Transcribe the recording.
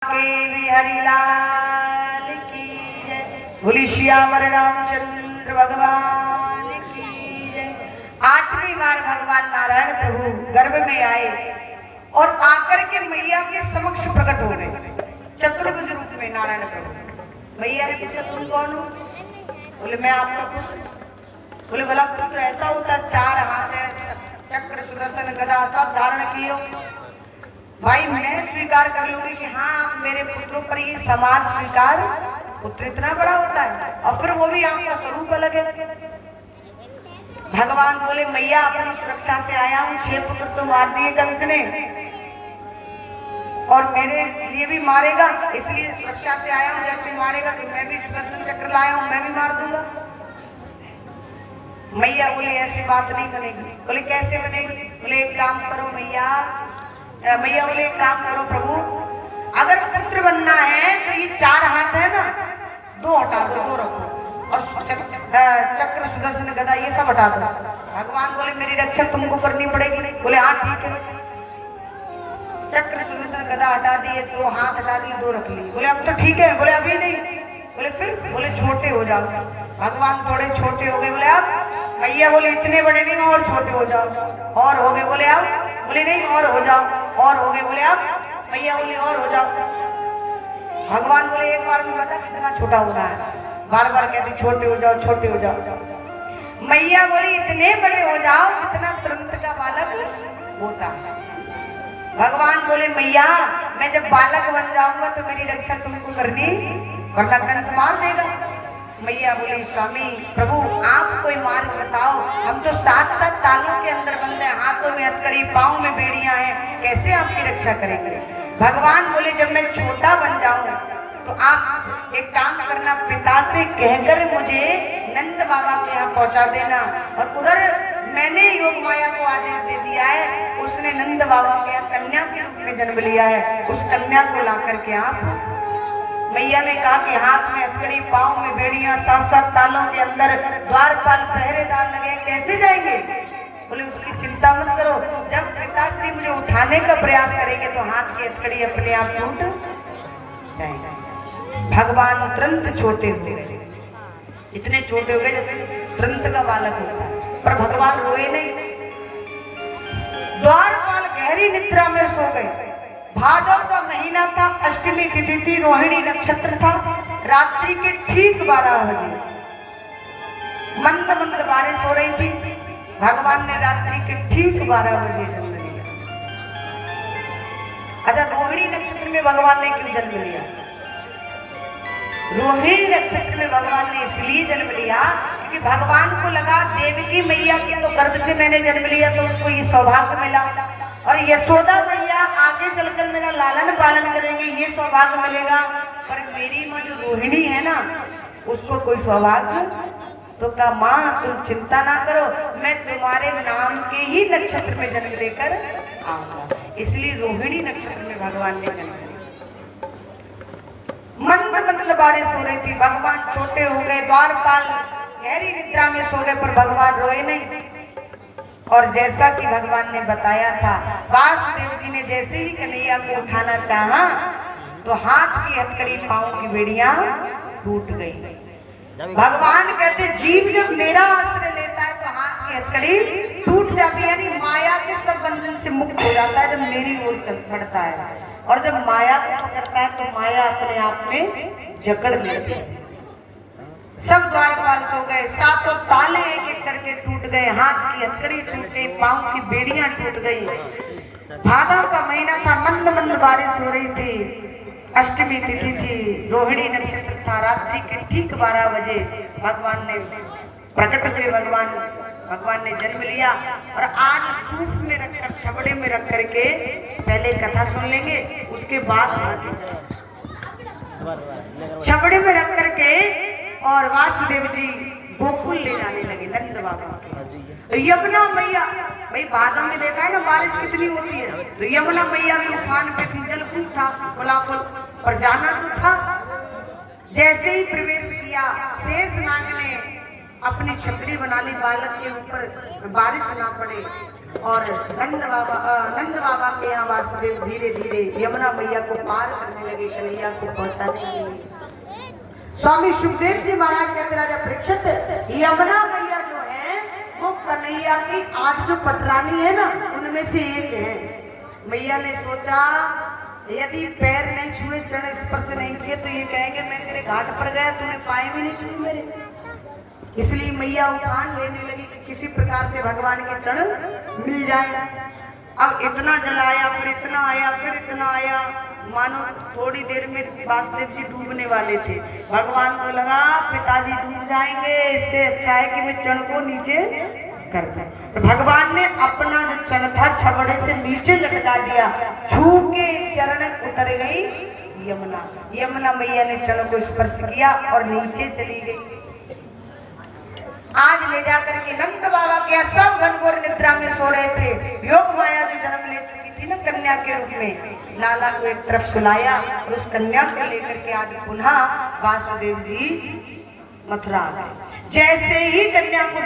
के भी हरिलाल की जय। बोली श्यामर रामचंद्र भगवान की जय। आठवीं बार भगवान नारायण प्रभु गर्भ में आए और आकर के मैया के समक्ष प्रकट हो गए चतुर्भुज रूप में नारायण प्रभु। मैया ने पूछा तुम कौन हो? बोले मैं आपका पुत्र। बोले भला पुत्र ऐसा होता चार हाथ है, चक्र सुदर्शन गदा सब धारण किए हो? भाई मैं स्वीकार कर लूंगी कि हाँ आप मेरे पुत्रों पर ये समाज स्वीकार। पुत्र इतना बड़ा होता है और फिर वो भी आपका स्वरूप अलग है। भगवान बोले मैया अपनी सुरक्षा से आया हूँ, 6 पुत्र तो मार दिए कंस ने और मेरे लिए भी मारेगा, इसलिए सुरक्षा से आया हूँ। जैसे मारेगा तो मैं भी सुदर्शन चक्र लाया हूँ, मैं भी मार दूंगा। मैया बोली ऐसी बात नहीं बनेगी। बोले कैसे बनेगी? बोले एक काम करो मैया बोले एक काम करो प्रभु, अगर पुत्र बनना है तो ये 4 हाथ है ना 2 हटा दो, 2 रखो और चक्र सुदर्शन गदा ये सब हटा दो। भगवान बोले मेरी रक्षा तुमको करनी पड़ेगी। बोले हाँ ठीक है। चक्र सुदर्शन गदा हटा दिए, 2 हाथ हटा दिए, 2 रख लिए। बोले अब तो ठीक है। बोले अभी नहीं। बोले फिर? बोले छोटे हो जाओ। भगवान थोड़े छोटे हो गए। बोले अब? मैया बोले इतने बड़े नहीं और छोटे हो जाओ। और हो गए? बोले अब? बोले नहीं और हो जाओ। और हो गए? बोले अब? मैया बोले और हो जाओ। भगवान बोले एक बार में बता कितना छोटा हो रहा है? बार बार कहते छोटे हो जाओ, छोटे हो जाओ। मैया बोली इतने बड़े हो जाओ जितना तुरंत का बालक होता है। भगवान बोले मैया मैं जब बालक बन जाऊंगा तो मेरी रक्षा तुमको करनी, वरना कंस मार देगा। मैया बोली स्वामी प्रभु आप कोई मार्ग बताओ, हम तो 7 तालों के अंदर बंद हैं, हाथों में हथकड़ी, पाँव में बेड़ियां हैं, कैसे आपकी रक्षा करेंगे? भगवान बोले जब मैं छोटा बन जाऊं तो आप एक काम करना, पिता से कहकर मुझे नंद बाबा के यहाँ पहुंचा देना। और उधर मैंने योग माया को आदेश दे दिया है, उसने नंद बाबा के यहाँ कन्या के रूप में जन्म लिया है, उस कन्या को ला करके आप। मैया ने कहा कि हाथ में हथकड़ी, पाँव में बेड़ियां, 7 तालों के अंदर द्वारपाल पहरेदार लगे, कैसे जाएंगे? बोले उसकी चिंता मत करो, जब पिताश्री मुझे उठाने का प्रयास करेंगे तो हाथ की हथकड़ी अपने आप टूट जाएगी। भगवान तुरंत छोटे हो गए, इतने छोटे हो गए जैसे तुरंत का बालक होता है, पर भगवान रोए नहीं। द्वारपाल गहरी निद्रा में सो गए। भादव का महीना था, अष्टमी तिथि थी, रोहिणी नक्षत्र था, रात्रि के ठीक 12 बजे मंद मंद बारिश हो रही थी। भगवान ने रात्रि के ठीक 12 बजे जन्म लिया। अच्छा रोहिणी नक्षत्र में भगवान ने क्यों जन्म लिया? रोहिणी नक्षत्र में भगवान ने इसलिए जन्म लिया क्योंकि भगवान को लगा देवकी मैया के तो गर्भ से मैंने जन्म लिया तो उनको ये सौभाग्य मिला, और यशोदा मैया आगे चलकर मेरा लालन पालन करेंगे, ये सौभाग्य मिलेगा। पर मेरी माँ जो रोहिणी है ना उसको कोई सौभाग्य, तो कहा माँ तुम चिंता ना करो, मैं तुम्हारे नाम के ही नक्षत्र में जन्म लेकर आऊंगा। इसलिए रोहिणी नक्षत्र में भगवान ने जन्म लिया। मंद मंद बारिश हो रही थी, भगवान छोटे हो गए, द्वारपाल गहरी निद्रा में सो गए, पर भगवान रोए नहीं। और जैसा कि भगवान ने बताया था, वासुदेव जी ने जैसे ही कन्हैया को उठाना चाहा तो हाथ की हथकड़ी, पाँव की बेड़ियां टूट गई। भगवान कहते जीव जब मेरा आश्रय लेता है तो हाथ की हथकड़ी टूट जाती है, यानी माया के सब बंधन से मुक्त हो जाता है जब मेरी ओर चल पड़ता है। और जब माया को पकड़ता है तो माया अपने आप में जकड़ लेती है। सब द्वारपाल सो गए, 7 ताले एक एक करके टूट गए, हाथ की हथकड़ी टूट गई, पाँव की बेड़ियां टूट गई। भादव का महीना था, मंद मंद बारिश हो रही थी, अष्टमी तिथि थी, रोहिणी नक्षत्र था, रात्रि के ठीक 12 बजे भगवान ने प्रकट हुए। भगवान ने जन्म लिया। और आज सूप में रखकर, छबड़े में रख करके पहले कथा सुन लेंगे, उसके बाद छबड़े में रख करके और वासुदेव जी गोकुल ले जाने लगे नंद बाबा के। यमुना मैया, भाई भादव में देखा है ना बारिश कितनी होती है, तो यमुना मैया भी उफान पे थी, जलकुंड था, कोलापुल पर जाना तो था। जैसे ही प्रवेश किया, शेष नाग ने अपनी छतरी बना ली बालक के ऊपर, बारिश ना पड़े। और नंद बाबा के यहाँ वासुदेव धीरे धीरे यमुना मैया को पार करने लगे, कन्हैया को पहुंचाने लगे। स्वामी सुखदेव जी महाराज कहते राजा परीक्षित, यमुना मैया जो है वो कन्हैया की 8 जो पटरानी है ना उनमें से एक है। मैया ने सोचा यदि पैर नहीं छुए, चरण स्पर्श नहीं किए तो ये कहेंगे मैं तेरे घाट पर गया, तूने पाए भी नहीं छुए मेरे। इसलिए मैया उठान लेने लगी कि किसी प्रकार से भगवान के चरण मिल जाए। अब इतना जलाया, फिर इतना आया, फिर इतना आया, मानो थोड़ी देर में वासुदेव जी डूबने वाले थे। भगवान को लगा पिताजी डूब जाएंगे, इससे अच्छा है कि मैं चरण को नीचे कर दूं। तो भगवान ने अपना जो चरण था छबड़े से नीचे लटका दिया, छू के चरण उतर गई यमुना। यमुना मैया ने चरण को स्पर्श किया और नीचे चली गई। आज ले जाकर के नंद बाबा के सब घनघोर निद्रा में सो रहे थे। योग माया जो जन्म ले चुकी थी ना कन्या के रूप में, लाला को एक तरफ सुलाया और उस कन्या को लेकर के आज पुनः वासुदेव जी मथुरा आ गए। जैसे ही कन्या को